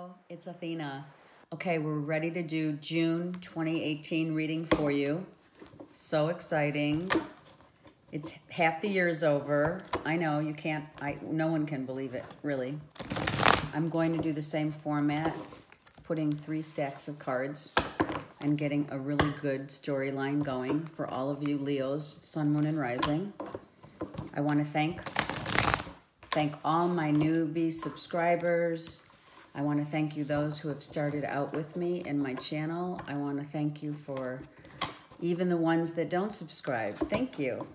Leo, it's Athena. Okay, we're ready to do June 2018 reading for you. So exciting. It's half the year's over. I know you can't, no one can believe it, really. I'm going to do the same format, putting 3 stacks of cards and getting a really good storyline going for all of you Leos, Sun, Moon, and Rising. I want to thank all my newbie subscribers. I want to thank you those who have started out with me in my channel. I want to thank you for even the ones that don't subscribe. Thank you.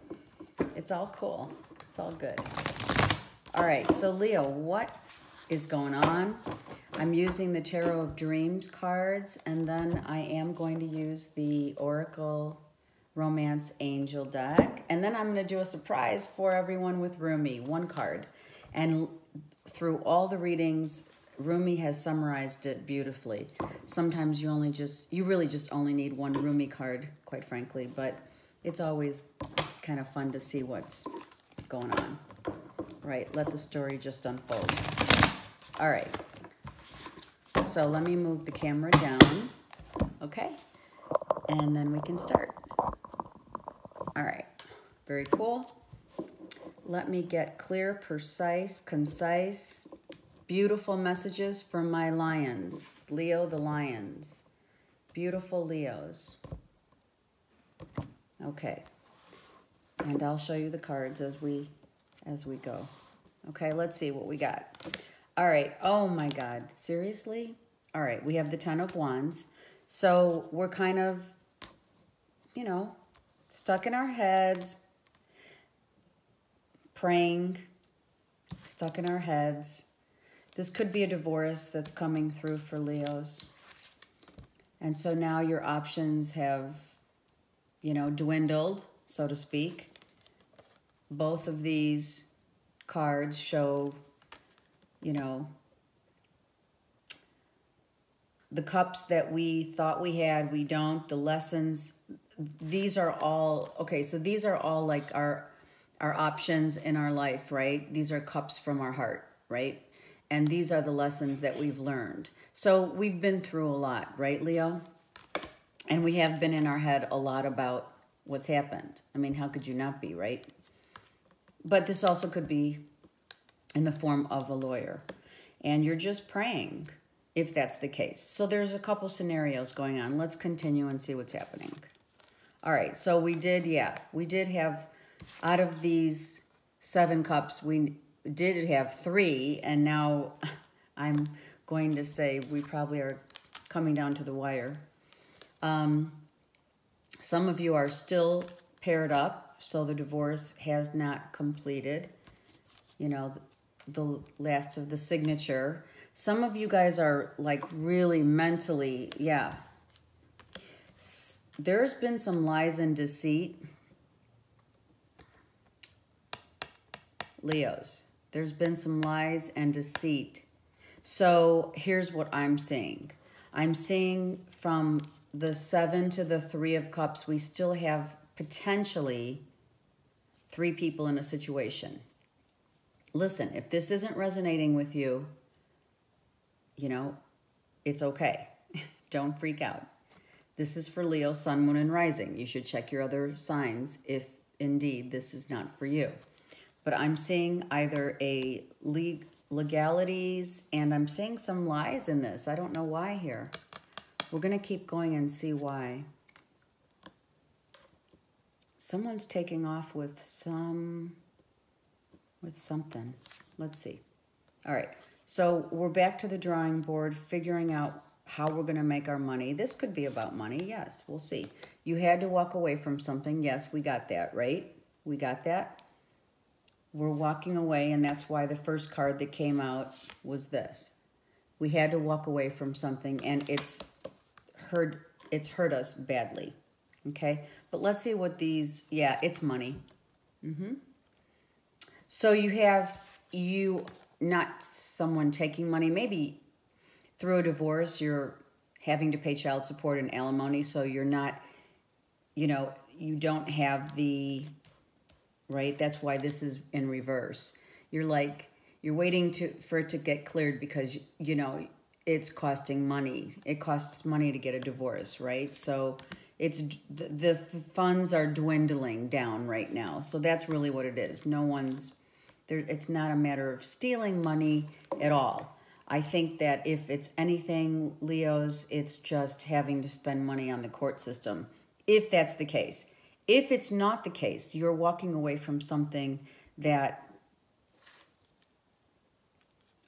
It's all cool. It's all good. All right, so Leo, what is going on? I'm using the Tarot of Dreams cards, and then I am going to use the Oracle Romance Angel deck. And then I'm going to do a surprise for everyone with Rumi, 1 card. And through all the readings, Rumi has summarized it beautifully. Sometimes you really just only need 1 Rumi card, quite frankly, but it's always kind of fun to see what's going on. Right, let the story just unfold. All right, so let me move the camera down, okay? And then we can start. All right, very cool. Let me get clear, precise, concise, beautiful messages from my lions. Leo the lions. Beautiful Leos. Okay. And I'll show you the cards as we go. Okay, let's see what we got. All right. Oh my God. Seriously? All right, we have the 10 of Wands. So we're kind of, you know, stuck in our heads, praying, stuck in our heads. This could be a divorce that's coming through for Leos. And so now your options have, you know, dwindled, so to speak. Both of these cards show, you know, the cups that we thought we had, we don't. The lessons, these are all, okay, so these are all like our options in our life, right? These are cups from our heart, right? And these are the lessons that we've learned. So we've been through a lot, right, Leo? And we have been in our head a lot about what's happened. I mean, how could you not be, right? But this also could be in the form of a lawyer. And you're just praying if that's the case. So there's a couple scenarios going on. Let's continue and see what's happening. All right, so we did have, out of these 7 cups, we did have 3, and now I'm going to say we probably are coming down to the wire. Some of you are still paired up, so the divorce has not completed, you know, the last of the signature. Some of you guys are like really mentally, yeah. There's been some lies and deceit. Leos, there's been some lies and deceit. So here's what I'm seeing. I'm seeing from the 7 to the 3 of Cups, we still have potentially 3 people in a situation. Listen, if this isn't resonating with you, you know, it's okay. Don't freak out. This is for Leo, Sun, Moon, and Rising. You should check your other signs if indeed this is not for you. But I'm seeing either a legalities, and I'm seeing some lies in this. I don't know why here. We're going to keep going and see why. Someone's taking off with something. Let's see. All right. So we're back to the drawing board, figuring out how we're going to make our money. This could be about money. Yes, we'll see. You had to walk away from something. Yes, we got that, right? We got that. We're walking away, and that's why the first card that came out was this. We had to walk away from something, and it's hurt us badly, okay? But let's see what these, yeah, it's money. So you not someone taking money, maybe through a divorce, you're having to pay child support and alimony, so you're not, you know, you don't have the, right? That's why this is in reverse. You're like, you're waiting for it to get cleared because, you know, it's costing money. It costs money to get a divorce, right? So it's the funds are dwindling down right now. So that's really what it is. No one's there. It's not a matter of stealing money at all. I think that if it's anything, Leos, it's just having to spend money on the court system, if that's the case. If it's not the case, you're walking away from something that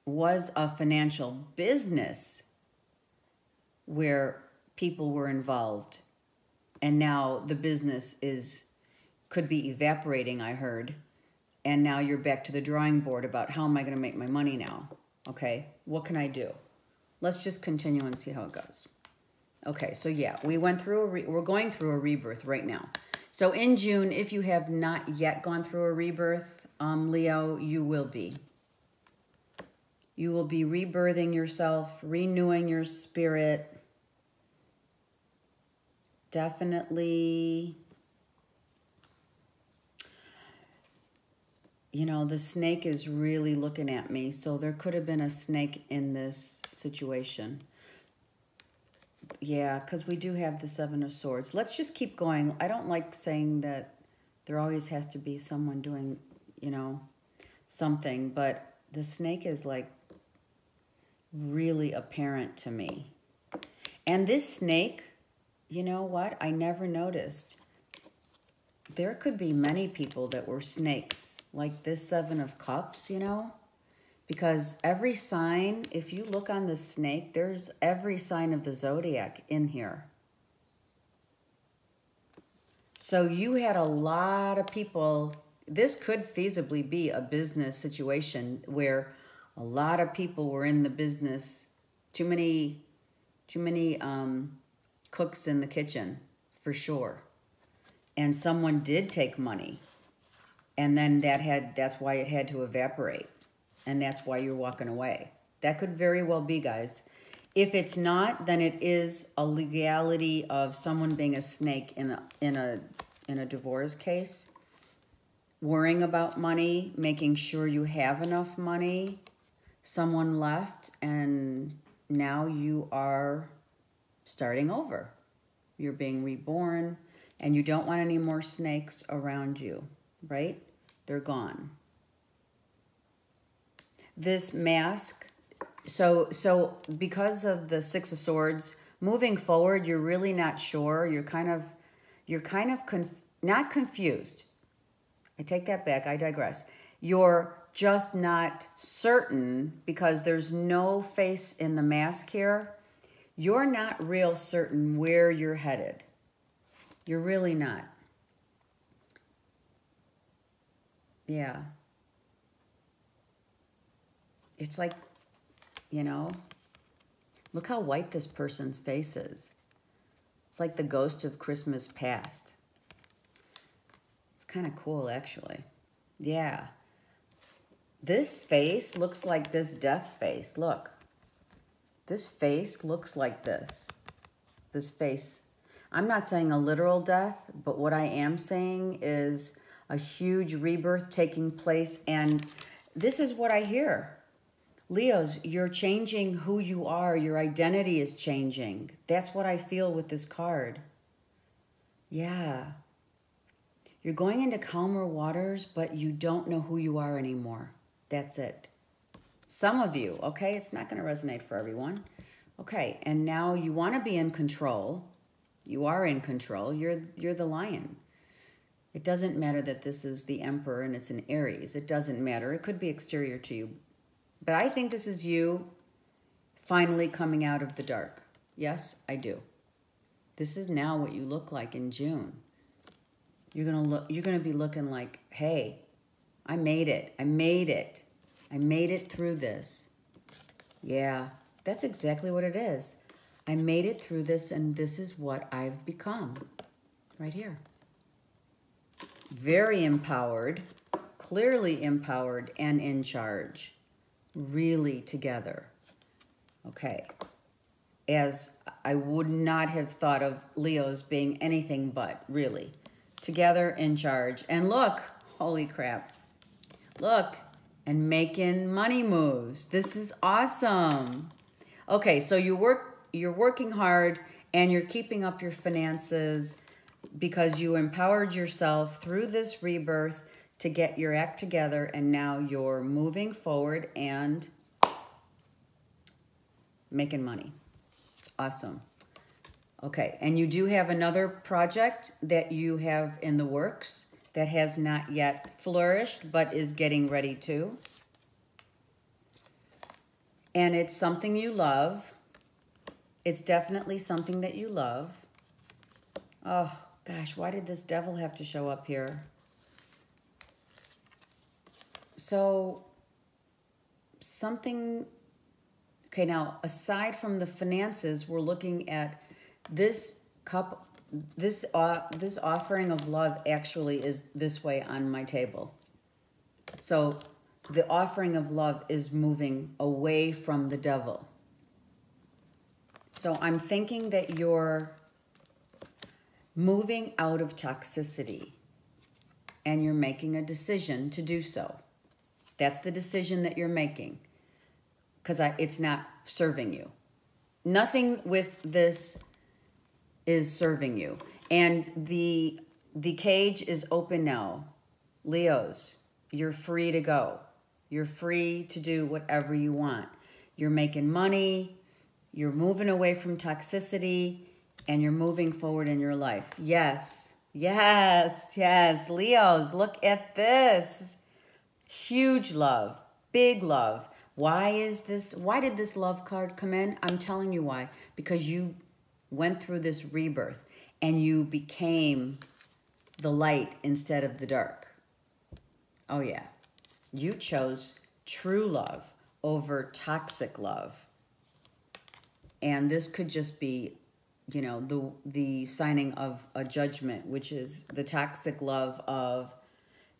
was a financial business where people were involved, and now the business could be evaporating, I heard, and now you're back to the drawing board about how am I going to make my money now? Okay, what can I do? Let's just continue and see how it goes. Okay, so yeah, we went through we're going through a rebirth right now. So in June, if you have not yet gone through a rebirth, Leo, you will be. You will be rebirthing yourself, renewing your spirit. Definitely, you know, the snake is really looking at me. So there could have been a snake in this situation. Yeah, because we do have the Seven of Swords. Let's just keep going. I don't like saying that there always has to be someone doing, you know, something. But the snake is like really apparent to me. And this snake, you know what? I never noticed. There could be many people that were snakes. Like this Seven of Cups, you know? Because every sign, if you look on the snake, there's every sign of the zodiac in here. So you had a lot of people. This could feasibly be a business situation where a lot of people were in the business. Too many cooks in the kitchen, for sure. And someone did take money. And then that's why it had to evaporate. And that's why you're walking away. That could very well be, guys. If it's not, then it is a legality of someone being a snake in a divorce case. Worrying about money, making sure you have enough money. Someone left, and now you are starting over. You're being reborn, and you don't want any more snakes around you, right? They're gone. This mask, so because of the Six of Swords, moving forward, you're really not sure. You're kind of not confused. I take that back. I digress. You're just not certain because there's no face in the mask here. You're not real certain where you're headed. You're really not. Yeah. It's like, you know, look how white this person's face is. It's like the ghost of Christmas past. It's kind of cool, actually. Yeah. This face looks like this death face. Look. This face looks like this. This face. I'm not saying a literal death, but what I am saying is a huge rebirth taking place. And this is what I hear. Leos, you're changing who you are. Your identity is changing. That's what I feel with this card. Yeah. You're going into calmer waters, but you don't know who you are anymore. That's it. Some of you, okay? It's not going to resonate for everyone. Okay, and now you want to be in control. You are in control. You're the lion. It doesn't matter that this is the Emperor and it's an Aries. It doesn't matter. It could be exterior to you. But I think this is you finally coming out of the dark. Yes, I do. This is now what you look like in June. You're gonna be looking like, hey, I made it. I made it. I made it through this. Yeah, that's exactly what it is. I made it through this, and this is what I've become. Right here. Very empowered, clearly empowered, and in charge. Really together. Okay. As I would not have thought of Leos being anything but, really. Together, in charge. And look, holy crap. Look, and making money moves. This is awesome. Okay, so you're working hard and you're keeping up your finances because you empowered yourself through this rebirth to get your act together, and now you're moving forward and making money. It's awesome. Okay, and you do have another project that you have in the works that has not yet flourished but is getting ready to. And it's something you love. It's definitely something that you love. Oh, gosh, why did this devil have to show up here? So, something... Okay, now, aside from the finances, we're looking at this cup... This offering of love actually is this way on my table. So, the offering of love is moving away from the devil. So I'm thinking that you're moving out of toxicity and you're making a decision to do so. That's the decision that you're making because it's not serving you. Nothing with this is serving you. And the cage is open now. Leos, you're free to go. You're free to do whatever you want. You're making money. You're moving away from toxicity, and you're moving forward in your life. Yes, yes, yes. Leos, look at this. Huge love, big love. Why did this love card come in? I'm telling you why. Because you went through this rebirth, and you became the light instead of the dark. Oh, yeah. You chose true love over toxic love. And this could just be, you know, the signing of a judgment, which is the toxic love of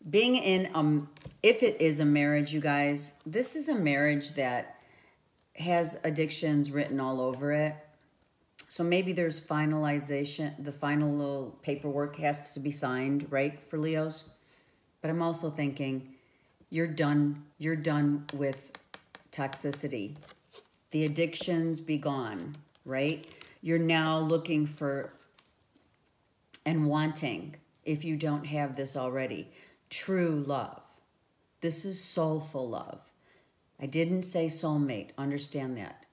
being in, if it is a marriage, you guys, this is a marriage that has addictions written all over it. So maybe there's finalization, the final little paperwork has to be signed, right, for Leos? But I'm also thinking you're done with toxicity. The addictions be gone, right? You're now looking for and wanting, if you don't have this already, true love. This is soulful love. I didn't say soulmate. Understand that.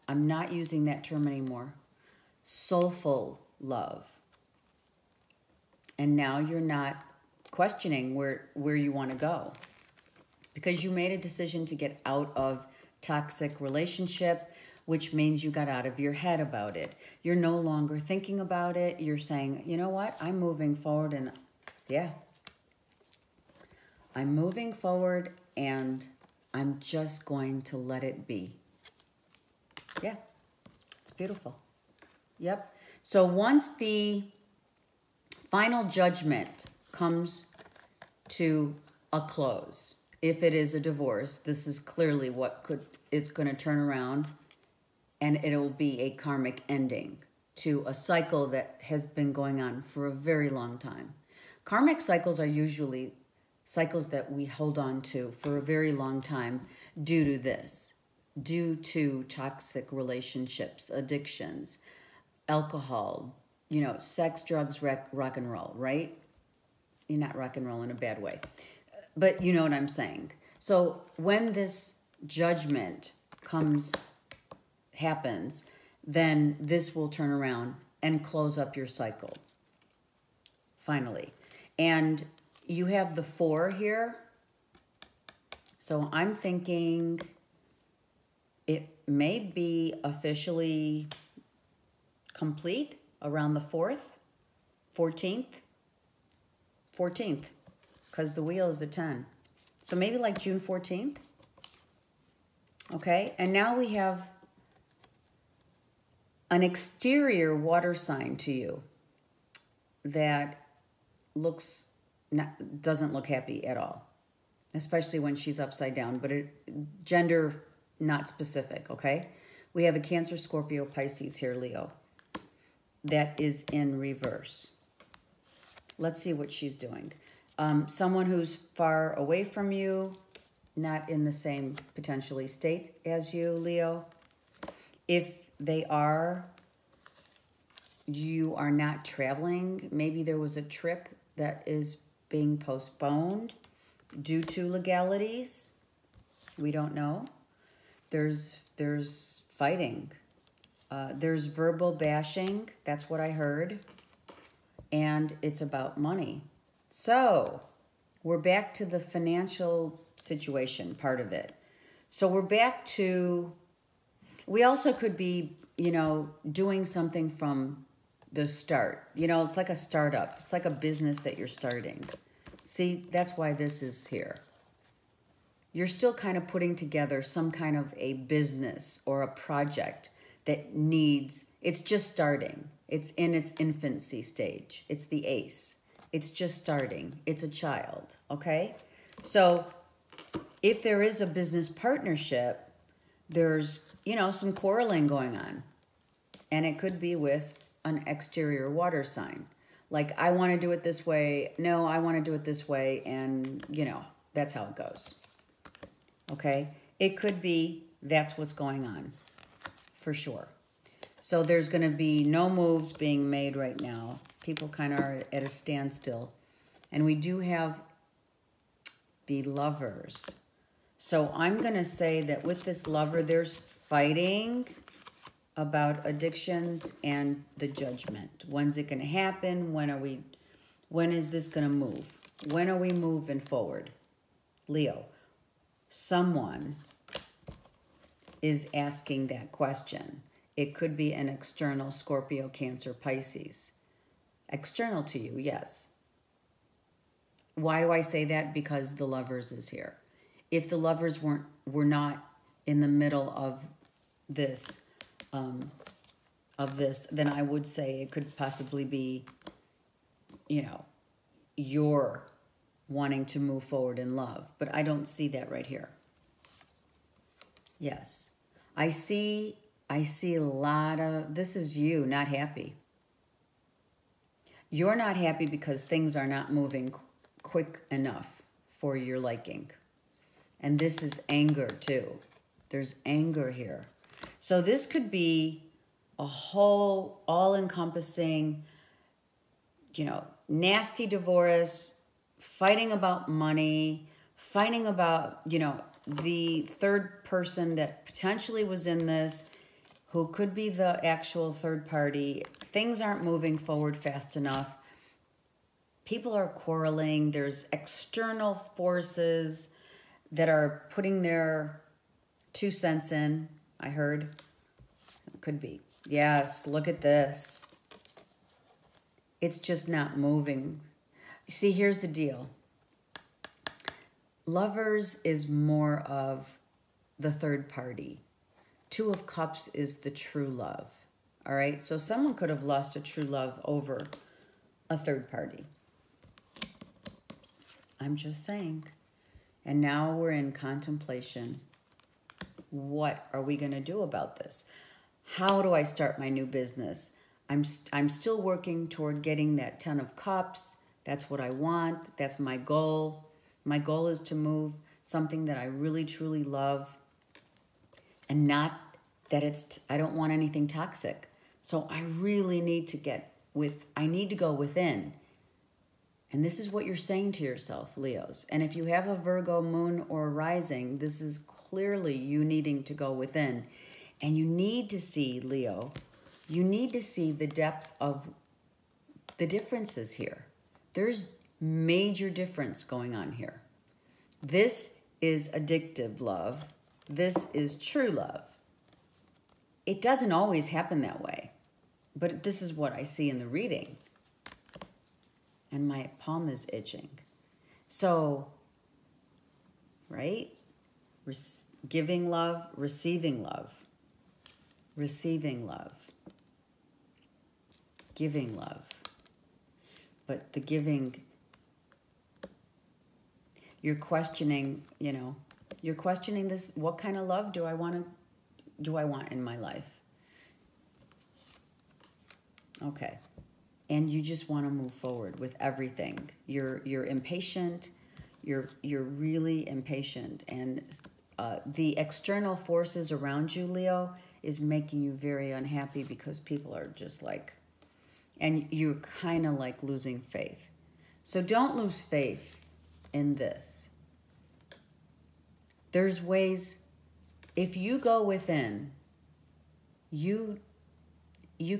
I'm not using that term anymore. Soulful love. And now you're not questioning where you want to go. Because you made a decision to get out of toxic relationship, which means you got out of your head about it. You're no longer thinking about it. You're saying, you know what? I'm moving forward and yeah. I'm moving forward and I'm just going to let it be. Yeah, it's beautiful. Yep. So once the final judgment comes to a close, if it is a divorce, this is clearly it's going to turn around and it'll be a karmic ending to a cycle that has been going on for a very long time. Karmic cycles are usually cycles that we hold on to for a very long time due to this, due to toxic relationships, addictions, alcohol, you know, sex, drugs, rock and roll, right? You're not rock and roll in a bad way. But you know what I'm saying. So when this judgment happens, then this will turn around and close up your cycle. Finally. And you have the 4 here. So I'm thinking it may be officially complete around the 4th, 14th, because the wheel is a 10. So maybe like June 14th. Okay, and now we have an exterior water sign to you that doesn't look happy at all, especially when she's upside down, but gender not specific, okay? We have a Cancer, Scorpio, Pisces here, Leo, that is in reverse. Let's see what she's doing. Someone who's far away from you, not in the same potentially state as you, Leo. If they are, you are not traveling. Maybe there was a trip that is being postponed due to legalities. We don't know. There's fighting. There's verbal bashing. That's what I heard. And it's about money. So we're back to the financial situation part of it. So we're back to, we also could be, doing something from the start. It's like a startup. It's like a business that you're starting. See, that's why this is here. You're still kind of putting together some kind of a business or a project that needs, it's just starting. It's in its infancy stage. It's the ace. It's just starting. It's a child, okay? So if there is a business partnership, there's, some quarreling going on. And it could be with an exterior water sign. Like, I want to do it this way. No, I want to do it this way. And, that's how it goes. Okay? It could be that's what's going on, for sure. So there's going to be no moves being made right now. People kind of are at a standstill. And we do have the Lovers. So I'm going to say that with this Lover, there's fighting about addictions and the Judgment. When's it going to happen? When is this going to move? When are we moving forward? Leo, someone is asking that question. It could be an external Scorpio, Cancer, Pisces. External to you, yes. Why do I say that? Because the Lovers is here. If the Lovers were not in the middle of this, then I would say it could possibly be, you're wanting to move forward in love. But I don't see that right here. Yes. I see a lot of, this is you not happy. You're not happy because things are not moving quick enough for your liking. And this is anger too. There's anger here. So this could be a whole, all-encompassing, nasty divorce, fighting about money, fighting about, the third person that potentially was in this, who could be the actual third party. Things aren't moving forward fast enough. People are quarreling. There's external forces that are putting their 2 cents in, I heard. Could be. Yes, look at this. It's just not moving. See, here's the deal. Lovers is more of the third party. 2 of Cups is the true love. All right? So someone could have lost a true love over a third party. I'm just saying. And now we're in contemplation. What are we going to do about this? How do I start my new business? I'm still working toward getting that 10 of Cups. That's what I want. That's my goal. My goal is to move something that I really, truly love. And not that I don't want anything toxic. So I really need to I need to go within. And this is what you're saying to yourself, Leos. And if you have a Virgo moon or rising, this is clearly you needing to go within. And you need to see, Leo, you need to see the depth of the differences here. There's major difference going on here. This is addictive love. This is true love. It doesn't always happen that way. But this is what I see in the reading. And my palm is itching. So, right? Giving love, receiving love. Receiving love. Giving love. But the giving, you're questioning, you're questioning this, what kind of love do I want in my life? Okay. And you just want to move forward with everything. You're impatient. You're really impatient. And the external forces around you, Leo, is making you very unhappy because people are just like, and you're kind of like losing faith. So don't lose faith in this. There's ways, if you go within, you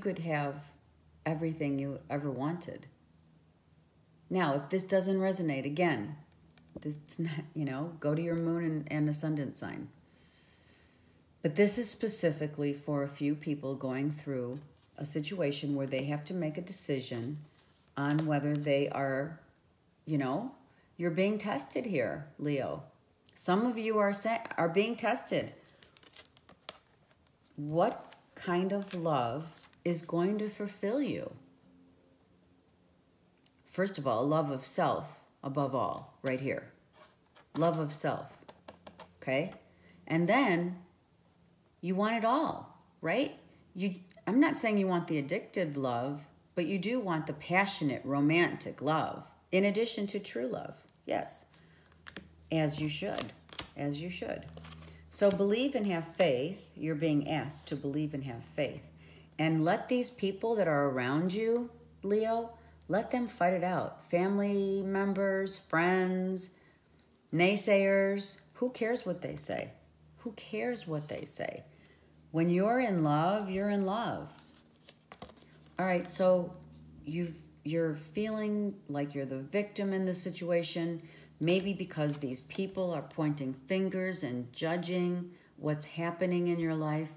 could have everything you ever wanted. Now, if this doesn't resonate, again, this not, go to your moon and ascendant sign. But this is specifically for a few people going through a situation where they have to make a decision on whether they are, you're being tested here, Leo. Some of you are being tested. What kind of love is going to fulfill you? First of all, love of self above all, right here. Love of self, okay? And then you want it all, right? I'm not saying you want the addictive love, but you do want the passionate, romantic love, in addition to true love, yes. As you should. So believe and have faith. You're being asked to believe and have faith. And let these people that are around you, Leo, let them fight it out. Family members, friends, naysayers, who cares what they say? Who cares what they say? When you're in love, you're in love. All right, so you're feeling like you're the victim in this situation, maybe because these people are pointing fingers and judging what's happening in your life,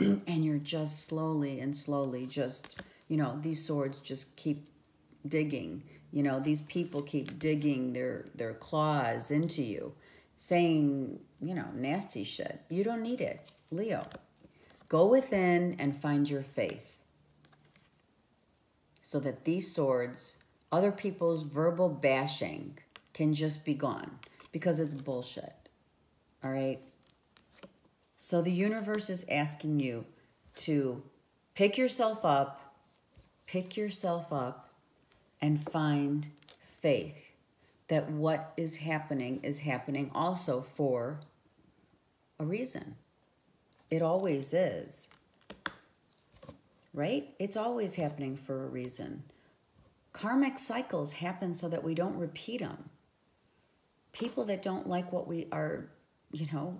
and you're just slowly just, these swords just keep digging. These people keep digging their claws into you, saying, nasty shit. You don't need it, Leo. Go within and find your faith so that these swords, other people's verbal bashing, can just be gone, because it's bullshit. All right? So the universe is asking you to pick yourself up and find faith that what is happening also for a reason. It always is. Right? It's always happening for a reason. Karmic cycles happen so that we don't repeat them. People that don't like what we are,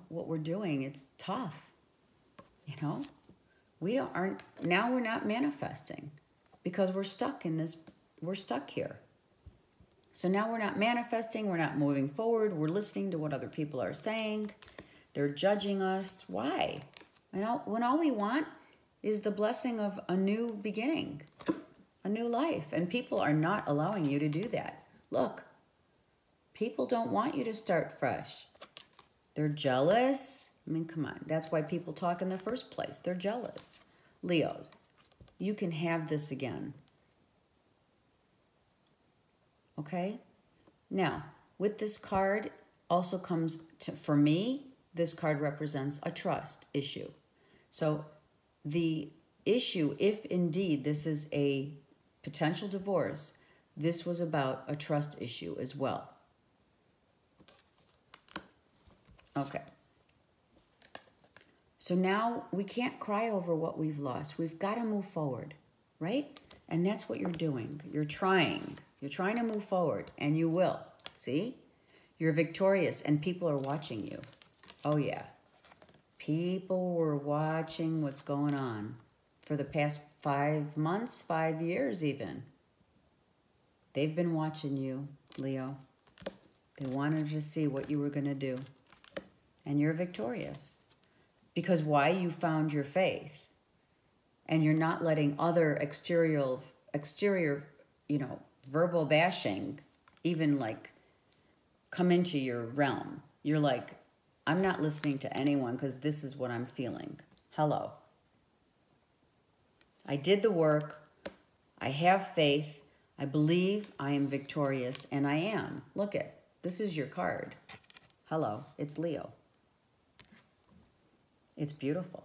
what we're doing, it's tough. Now we're not manifesting because we're stuck here. So now we're not manifesting, we're not moving forward, we're listening to what other people are saying. They're judging us. Why? When all we want is the blessing of a new beginning, a new life. And people are not allowing you to do that. Look, people don't want you to start fresh. They're jealous. Come on. That's why people talk in the first place. They're jealous. Leos, you can have this again. Okay? Now, with this card also comes for me, this card represents a trust issue. So the issue, if indeed this is a potential divorce, this was about a trust issue as well. Okay. So now we can't cry over what we've lost. We've got to move forward, right? And that's what you're doing. You're trying. You're trying to move forward, and you will. See? You're victorious, and people are watching you. Oh, yeah. People were watching what's going on for the past 5 months, 5 years even. They've been watching you, Leo. They wanted to see what you were going to do. And you're victorious. Because why? You found your faith. And you're not letting other exterior, verbal bashing even come into your realm. You're like, I'm not listening to anyone because this is what I'm feeling. Hello. I did the work. I have faith. I believe I am victorious, and I am. Look it. This is your card. Hello. It's Leo. It's beautiful.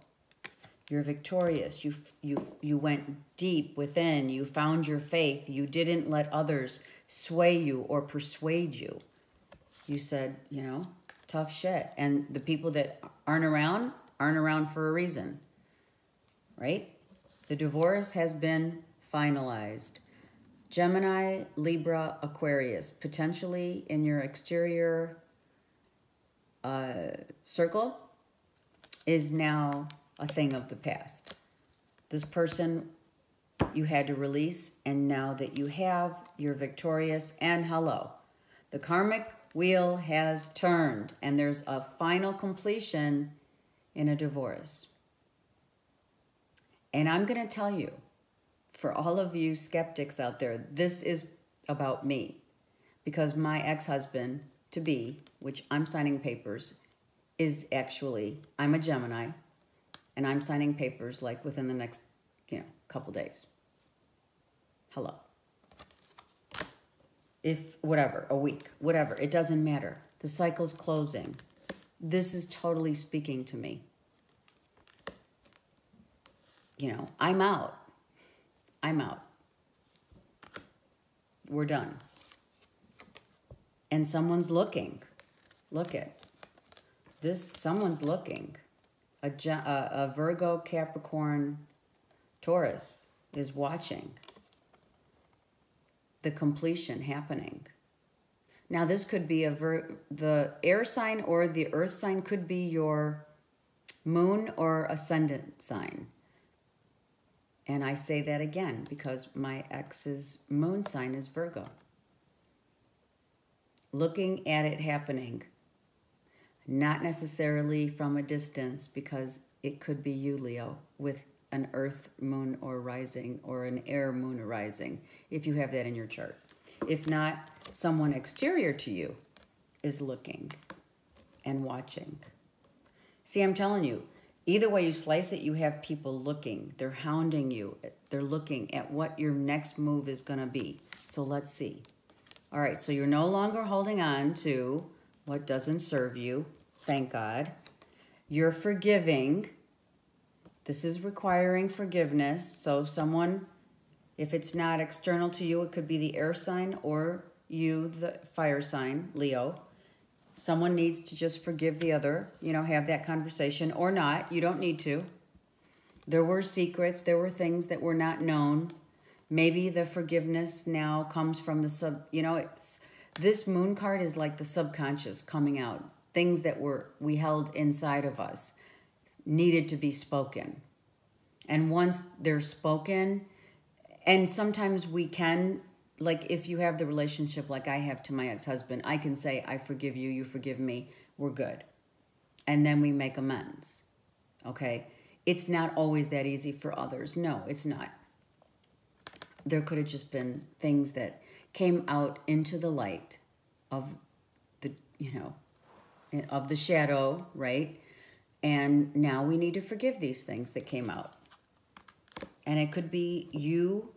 You're victorious. You went deep within. You found your faith. You didn't let others sway you or persuade you. You said, tough shit. And the people that aren't around for a reason. right? The divorce has been finalized. Gemini, Libra, Aquarius, potentially in your exterior circle, is now a thing of the past. This person you had to release, and now that you have, you're victorious, and hello. The karmic wheel has turned, and there's a final completion in a divorce. And I'm going to tell you, for all of you skeptics out there, this is about me. Because my ex-husband to be, which I'm signing papers, is actually, I'm a Gemini, and I'm signing papers like within the next, couple days. Hello. If, whatever, a week, whatever, it doesn't matter. The cycle's closing. This is totally speaking to me. I'm out. I'm out. We're done. And someone's looking. Look at this. Someone's looking. A Virgo, Capricorn, Taurus is watching the completion happening. Now, this could be the air sign or the earth sign could be your moon or ascendant sign. And I say that again because my ex's moon sign is Virgo. Looking at it happening, not necessarily from a distance, because it could be you, Leo, with an earth moon or rising or an air moon or rising, if you have that in your chart. If not, someone exterior to you is looking and watching. See, I'm telling you, either way you slice it, you have people looking. They're hounding you. They're looking at what your next move is going to be. So let's see. All right, so you're no longer holding on to what doesn't serve you. Thank God. You're forgiving. This is requiring forgiveness. So someone, if it's not external to you, it could be the air sign or you, the fire sign, Leo. Someone needs to just forgive the other, have that conversation, or not. You don't need to. There were secrets. There were things that were not known. Maybe the forgiveness now comes from the this moon card is like the subconscious coming out. Things that we held inside of us needed to be spoken. And once they're spoken, and sometimes we can, like if you have the relationship like I have to my ex-husband, I can say, I forgive you, you forgive me, we're good. And then we make amends, okay? It's not always that easy for others. No, it's not. There could have just been things that came out into the light of the, of the shadow, right? And now we need to forgive these things that came out. And it could be you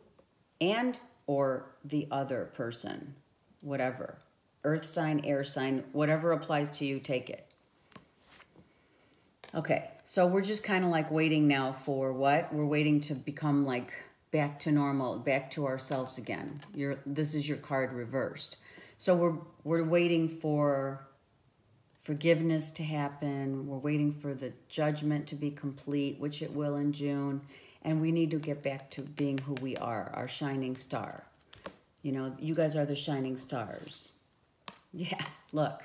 and or the other person, whatever. Earth sign, air sign, whatever applies to you, take it. Okay, so we're just kind of like waiting now for what? We're waiting to become like back to normal, back to ourselves again. This is your card reversed. So we're waiting for forgiveness to happen. We're waiting for the judgment to be complete, which it will in June. And we need to get back to being who we are, our shining star. You guys are the shining stars. Yeah, look,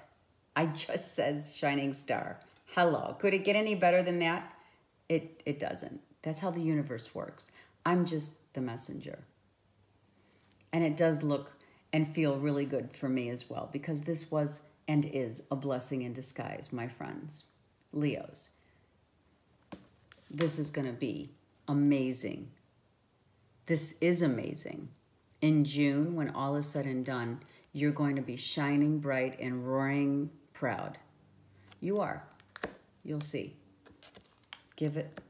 I just said shining star. Hello, could it get any better than that? It doesn't. That's how the universe works. I'm just the messenger. And it does look and feel really good for me as well, because this was and is a blessing in disguise, my friends. Leos. This is going to be amazing. This is amazing. In June, when all is said and done, you're going to be shining bright and roaring proud. You are. You'll see. Give it,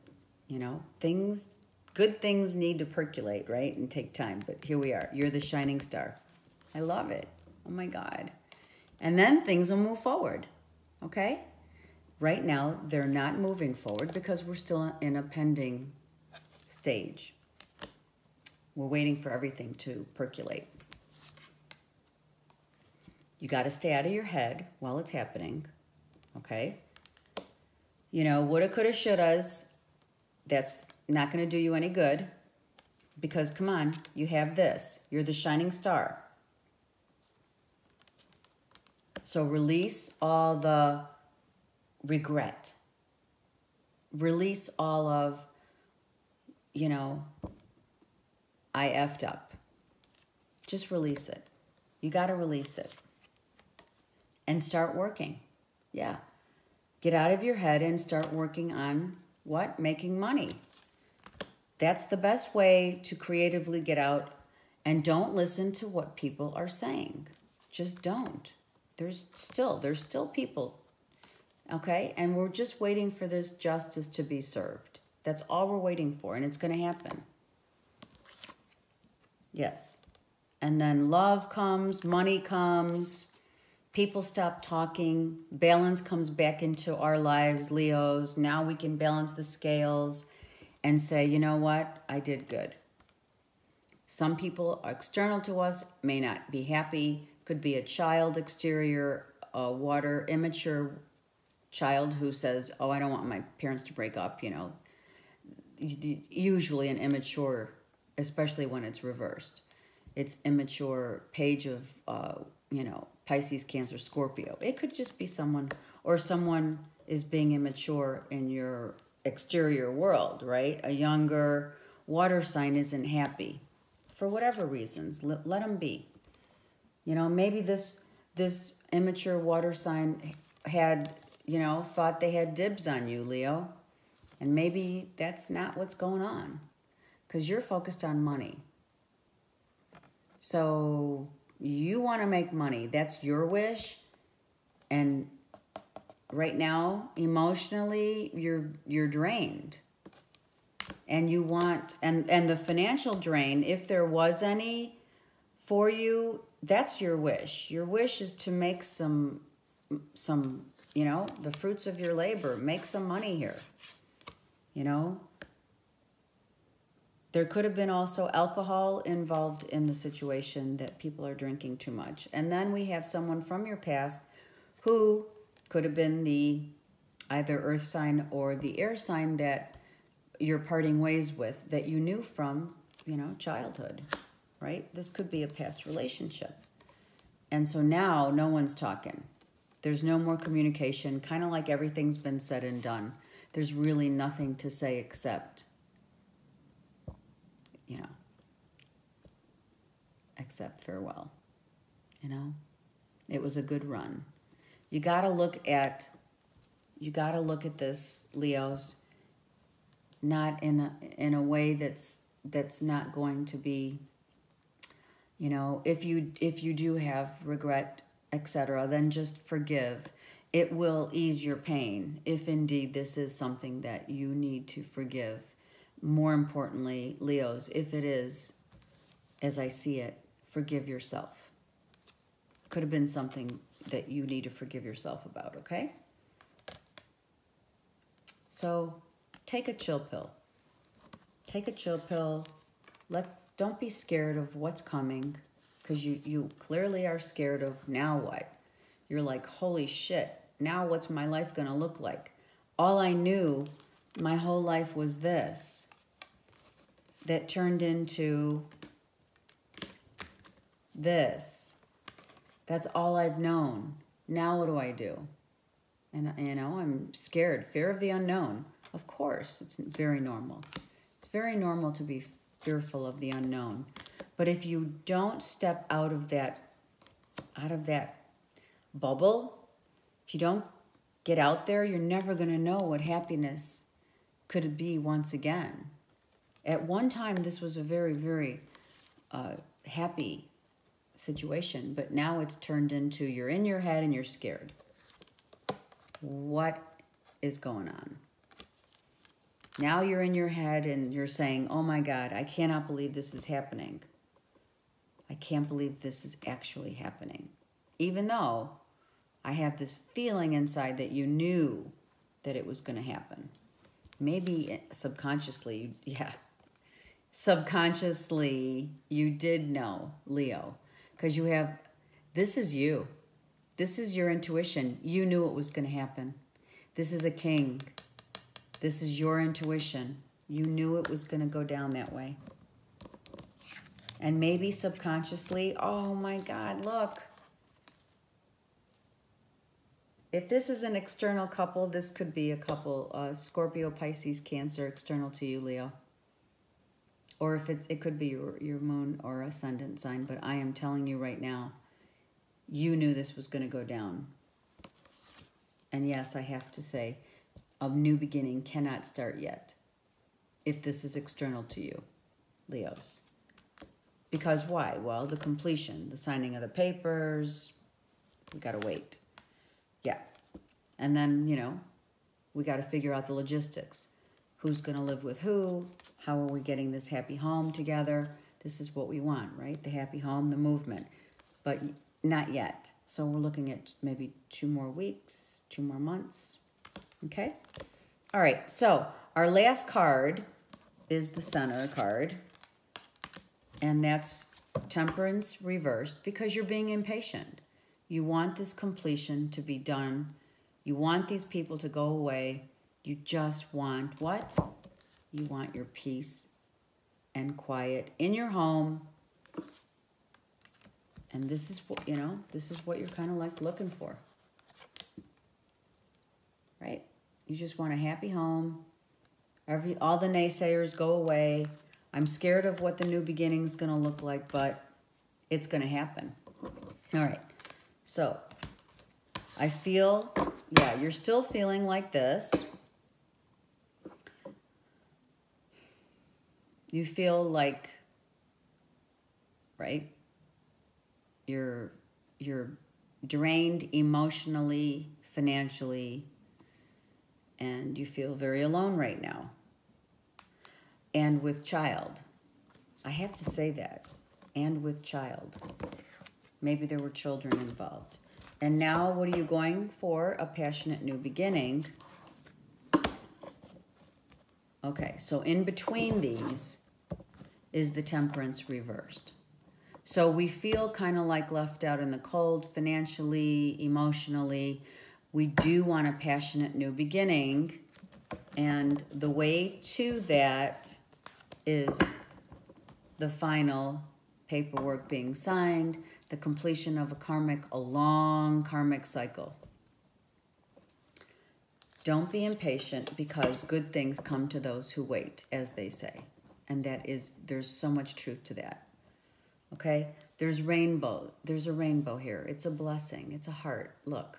good things need to percolate, right? And take time. But here we are. You're the shining star. I love it. Oh my God. And then things will move forward. Okay? Right now, they're not moving forward because we're still in a pending stage. We're waiting for everything to percolate. You got to stay out of your head while it's happening. Okay? Woulda, coulda, shouldas. That's not going to do you any good because, come on, you have this. You're the shining star. So release all the regret. Release all of, I effed up. Just release it. You got to release it. And start working. Yeah. Get out of your head and start working on what? Making money. That's the best way to creatively get out. And don't listen to what people are saying. Just don't. There's still people, okay? And we're just waiting for this justice to be served. That's all we're waiting for, and it's going to happen. Yes. And then love comes, money comes, people stop talking, balance comes back into our lives, Leos. Now we can balance the scales and say, you know what? I did good. Some people external to us may not be happy. Could be a child exterior, a immature child who says, oh, I don't want my parents to break up, Usually an immature, especially when it's reversed. It's immature page of, Pisces, Cancer, Scorpio. It could just be someone is being immature in your exterior world, right? A younger water sign isn't happy for whatever reasons. Let them be. Maybe this immature water sign had, thought they had dibs on you, Leo. And maybe that's not what's going on because you're focused on money. So you want to make money. That's your wish. And right now, emotionally, you're drained. And you want, and the financial drain, if there was any for you, that's your wish. Your wish is to make some, the fruits of your labor. Make some money here. There could have been also alcohol involved in the situation that people are drinking too much. And then we have someone from your past who could have been the either earth sign or the air sign that you're parting ways with that you knew from, childhood, right? This could be a past relationship. And so now no one's talking. There's no more communication, kind of like everything's been said and done. There's really nothing to say except, except farewell. It was a good run. You got to look at this, Leos, not in a way that's not going to be, if you do have regret, etc., then just forgive. It will ease your pain if indeed this is something that you need to forgive. More importantly, Leos, if it is, as I see it, forgive yourself. Could have been something that you need to forgive yourself about, okay? So take a chill pill. Take a chill pill. Don't be scared of what's coming, because you clearly are scared of now what? You're like, holy shit, now what's my life going to look like? All I knew my whole life was this. That turned into this. That's all I've known. Now what do I do? And, I'm scared. Fear of the unknown. Of course, it's very normal. It's very normal to be fearful of the unknown. But if you don't step out of that bubble, if you don't get out there, you're never going to know what happiness could be once again. At one time, this was a very, very happy situation, but now it's turned into you're in your head and you're scared. What is going on? Now you're in your head and you're saying, oh my God, I cannot believe this is happening. I can't believe this is actually happening. Even though I have this feeling inside that you knew that it was going to happen. Maybe subconsciously, subconsciously you did know, Leo, because this is you. This is your intuition. You knew it was going to happen. This is a king. This is your intuition. You knew it was going to go down that way. And maybe subconsciously, oh my God, look. If this is an external couple, this could be a couple, Scorpio, Pisces, Cancer, external to you, Leo. Or if it could be your moon or ascendant sign. But I am telling you right now, you knew this was going to go down. And yes, I have to say, a new beginning cannot start yet if this is external to you, Leos. Because why? Well, the completion, the signing of the papers, we got to wait. Yeah. And then, you know, we got to figure out the logistics. Who's going to live with who? How are we getting this happy home together? This is what we want, right? The happy home, the movement. But not yet. So we're looking at maybe 2 more weeks, 2 more months. Okay? All right. So our last card is the center card. And that's Temperance reversed because you're being impatient. You want this completion to be done. You want these people to go away. You just want what? You want your peace and quiet in your home. And this is what, you know, this is what you're kind of like looking for. Right? You just want a happy home. All the naysayers go away. I'm scared of what the new beginning is going to look like, but it's going to happen. All right. So I feel, yeah, you're still feeling like this. You feel like, right, you're drained emotionally, financially, and you feel very alone right now. And with child. I have to say that. And with child. Maybe there were children involved. And now what are you going for? A passionate new beginning. Okay, so in between these is the Temperance reversed. So we feel kind of like left out in the cold financially, emotionally. We do want a passionate new beginning. And the way to that is the final paperwork being signed, the completion of a long karmic cycle. Don't be impatient because good things come to those who wait, as they say. And there's so much truth to that. Okay? There's a rainbow here. It's a blessing. It's a heart. Look.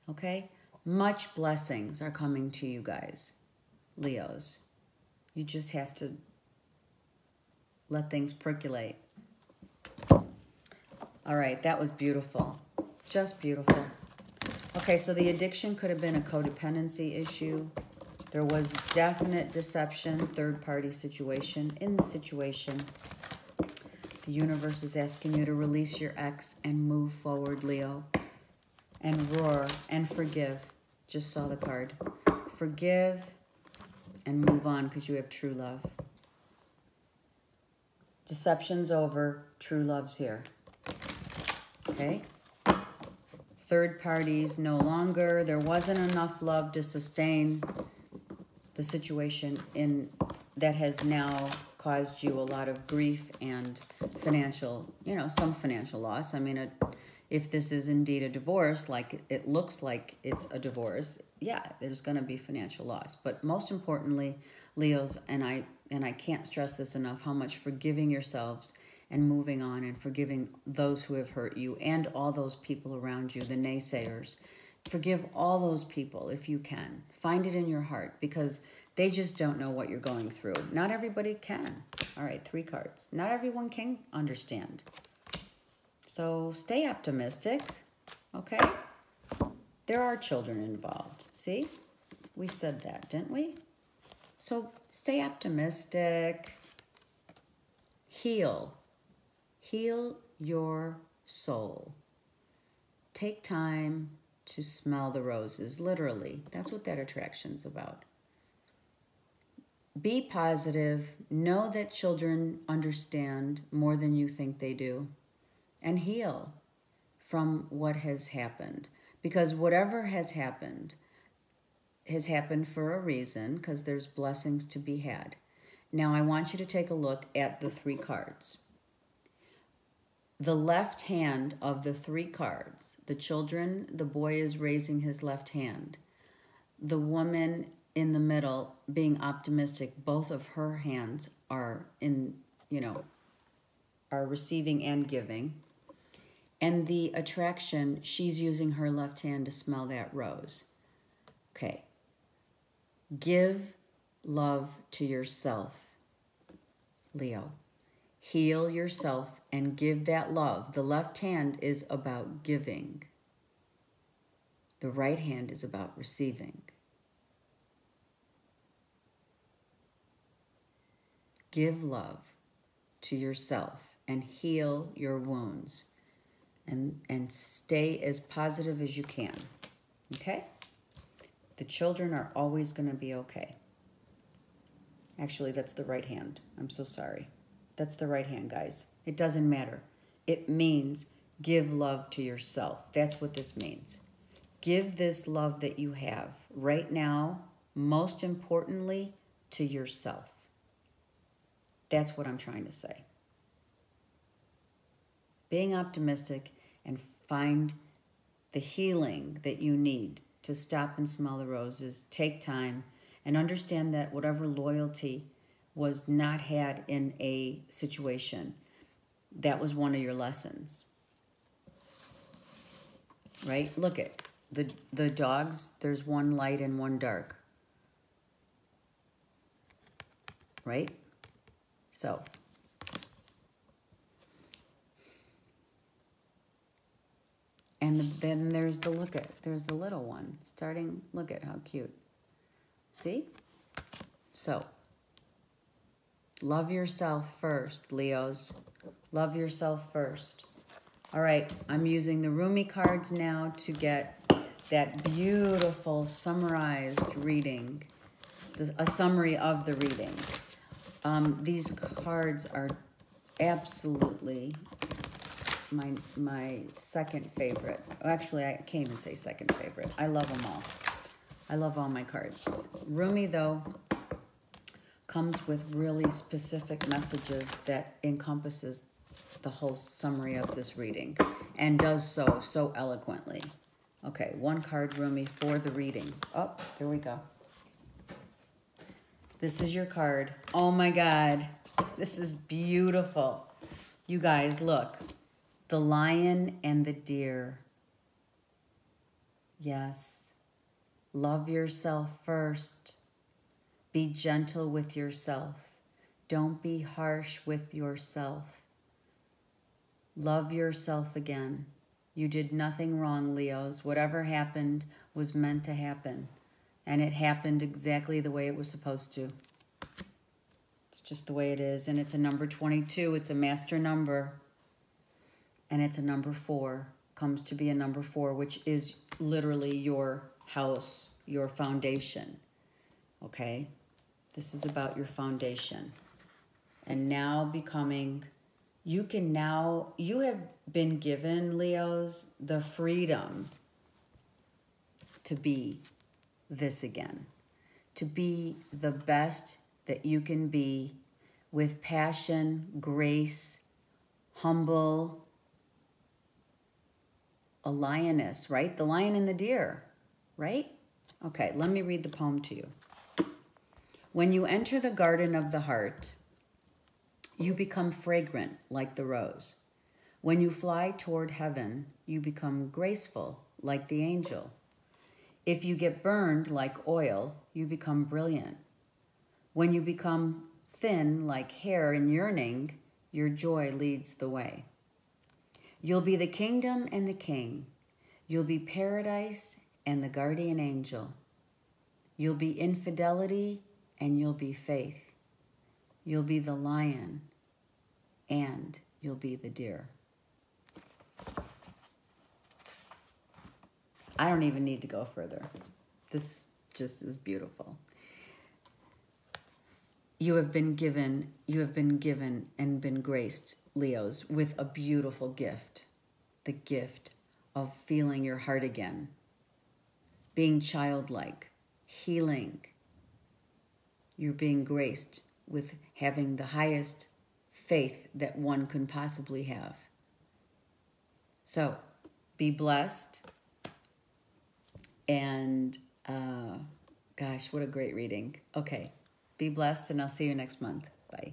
Okay? Much blessings are coming to you guys, Leos. You just have to let things percolate. All right, that was beautiful. Just beautiful. Okay, so the addiction could have been a codependency issue. There was definite deception, third-party situation. In the situation, the universe is asking you to release your ex and move forward, Leo. And roar and forgive. Just saw the card. Forgive and move on because you have true love. Deception's over. True love's here. Okay? Third parties no longer. There wasn't enough love to sustain the situation that has now caused you a lot of grief and financial, some financial loss. I mean, if this is indeed a divorce, like it looks like it's a divorce, yeah, there's going to be financial loss. But most importantly, Leos, and I can't stress this enough, how much forgiving yourselves and moving on and forgiving those who have hurt you and all those people around you, the naysayers. Forgive all those people if you can. Find it in your heart because they just don't know what you're going through. Not everybody can. All right, 3 cards. Not everyone can understand. So stay optimistic, okay? There are children involved. See? We said that, didn't we? So stay optimistic. Heal. Heal your soul. Take time to smell the roses, literally. That's what that attraction's about. Be positive. Know that children understand more than you think they do. And heal from what has happened. Because whatever has happened, has happened for a reason, because there's blessings to be had. Now I want you to take a look at the 3 cards. The left hand of the 3 cards, the children, the boy is raising his left hand. The woman in the middle being optimistic, both of her hands are are receiving and giving. And the attraction, she's using her left hand to smell that rose. Okay. Give love to yourself, Leo. Heal yourself and give that love. The left hand is about giving. The right hand is about receiving. Give love to yourself and heal your wounds. And stay as positive as you can. Okay? The children are always going to be okay. Actually, that's the right hand. I'm so sorry. That's the right hand, guys. It doesn't matter. It means give love to yourself. That's what this means. Give this love that you have right now, most importantly, to yourself. That's what I'm trying to say. Being optimistic and find the healing that you need to stop and smell the roses. Take time and understand that whatever loyalty was not had in a situation, that was one of your lessons. Right? Look at the dogs. There's one light and one dark. Right? So and then there's the there's the little one starting. Look at how cute. See? So, love yourself first, Leos. Love yourself first. All right, I'm using the Rumi cards now to get that beautiful summarized reading, a summary of the reading. These cards are absolutely my second favorite. Actually, I can't even say second favorite. I love them all. I love all my cards. Rumi, though, comes with really specific messages that encompasses the whole summary of this reading and does so eloquently. Okay, 1 card Rumi for the reading. Oh, there we go. This is your card. Oh my God, this is beautiful. You guys, look. The lion and the deer. Yes. Love yourself first. Be gentle with yourself. Don't be harsh with yourself. Love yourself again. You did nothing wrong, Leos. Whatever happened was meant to happen. And it happened exactly the way it was supposed to. It's just the way it is. And it's a number 22. It's a master number. And it's a number 4. Comes to be a number 4, which is literally your house, your foundation. Okay? This is about your foundation. And now becoming, you have been given, Leos, the freedom to be this again. To be the best that you can be with passion, grace, humble, a lioness, right? The lion and the deer, right? Okay, let me read the poem to you. When you enter the garden of the heart, you become fragrant like the rose. When you fly toward heaven, you become graceful like the angel. If you get burned like oil, you become brilliant. When you become thin like hair in yearning, your joy leads the way. You'll be the kingdom and the king. You'll be paradise and the guardian angel. You'll be infidelity and you'll be faith. You'll be the lion and you'll be the deer. I don't even need to go further. This just is beautiful. You have been given and been graced, Leos, with a beautiful gift. The gift of feeling your heart again. Being childlike. healing. You're being graced with having the highest faith that one can possibly have. So, be blessed. And, gosh, what a great reading. Okay, be blessed, and I'll see you next month. Bye.